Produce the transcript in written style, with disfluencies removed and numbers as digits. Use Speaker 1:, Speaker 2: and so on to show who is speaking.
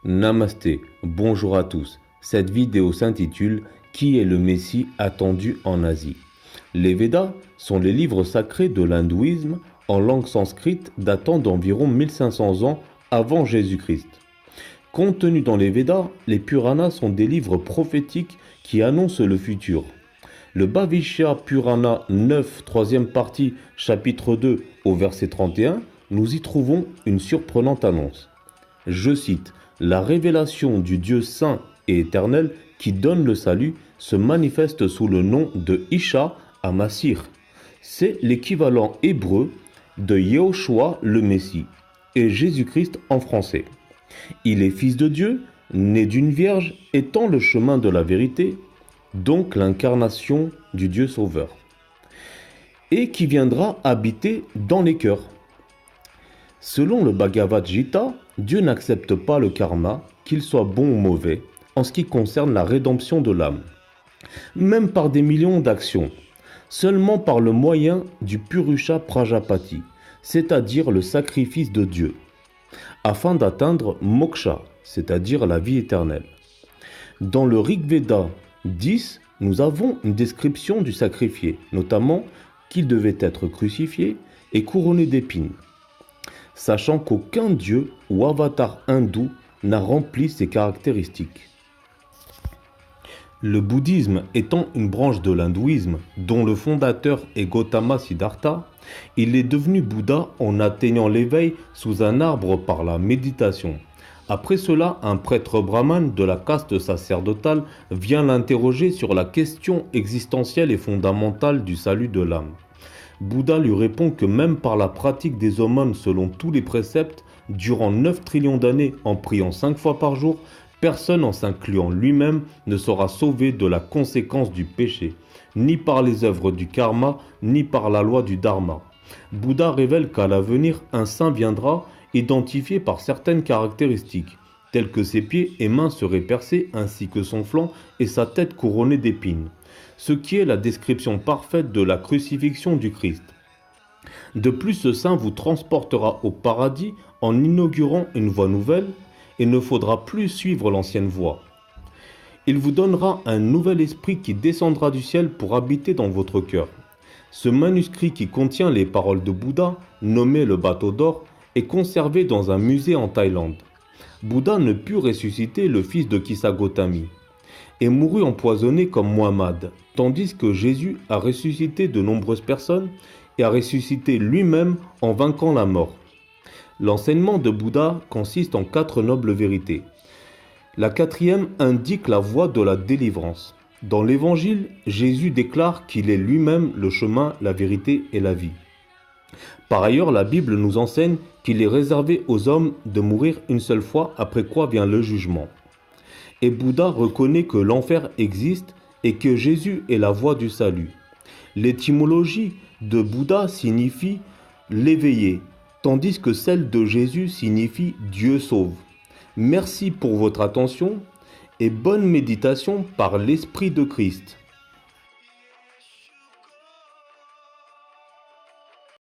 Speaker 1: Namasté, bonjour à tous. Cette vidéo s'intitule Qui est le Messie attendu en Asie? Les Védas sont les livres sacrés de l'hindouisme en langue sanskrite datant d'environ 1500 ans avant Jésus-Christ. Contenus dans les Védas, les Puranas sont des livres prophétiques qui annoncent le futur. Le Bhavishya Purana 9, troisième partie, chapitre 2, au verset 31, nous y trouvons une surprenante annonce. Je cite, « La révélation du Dieu saint et éternel qui donne le salut se manifeste sous le nom de Isha Amassir. C'est l'équivalent hébreu de Yehoshua le Messie et Jésus-Christ en français. Il est fils de Dieu, né d'une vierge, étant le chemin de la vérité, donc l'incarnation du Dieu sauveur, et qui viendra habiter dans les cœurs. Selon le Bhagavad Gita, Dieu n'accepte pas le karma, qu'il soit bon ou mauvais, en ce qui concerne la rédemption de l'âme, même par des millions d'actions, seulement par le moyen du Purusha Prajapati, c'est-à-dire le sacrifice de Dieu, afin d'atteindre moksha, c'est-à-dire la vie éternelle. Dans le Rig Veda 10, nous avons une description du sacrifié, notamment qu'il devait être crucifié et couronné d'épines, sachant qu'aucun dieu ou avatar hindou n'a rempli ces caractéristiques. Le bouddhisme étant une branche de l'hindouisme dont le fondateur est Gautama Siddhartha, il est devenu Bouddha en atteignant l'éveil sous un arbre par la méditation. Après cela, un prêtre brahmane de la caste sacerdotale vient l'interroger sur la question existentielle et fondamentale du salut de l'âme. Bouddha lui répond que même par la pratique des aumônes selon tous les préceptes, durant 9 trillions d'années en priant 5 fois par jour, personne en s'incluant lui-même ne sera sauvé de la conséquence du péché, ni par les œuvres du karma, ni par la loi du dharma. Bouddha révèle qu'à l'avenir, un saint viendra identifié par certaines caractéristiques, telles que ses pieds et mains seraient percés ainsi que son flanc et sa tête couronnée d'épines, ce qui est la description parfaite de la crucifixion du Christ. De plus, ce saint vous transportera au paradis en inaugurant une voie nouvelle et ne faudra plus suivre l'ancienne voie. Il vous donnera un nouvel esprit qui descendra du ciel pour habiter dans votre cœur. Ce manuscrit qui contient les paroles de Bouddha, nommé le bateau d'or, est conservé dans un musée en Thaïlande. Bouddha ne put ressusciter le fils de Kisagotami et mourut empoisonné comme Muhammad, tandis que Jésus a ressuscité de nombreuses personnes et a ressuscité lui-même en vainquant la mort. L'enseignement de Bouddha consiste en 4 nobles vérités. La 4e indique la voie de la délivrance. Dans l'Évangile, Jésus déclare qu'il est lui-même le chemin, la vérité et la vie. Par ailleurs, la Bible nous enseigne qu'il est réservé aux hommes de mourir une seule fois, après quoi vient le jugement. Et Bouddha reconnaît que l'enfer existe et que Jésus est la voie du salut. L'étymologie de Bouddha signifie l'éveillé, tandis que celle de Jésus signifie Dieu sauve. Merci pour votre attention et bonne méditation par l'Esprit de Christ.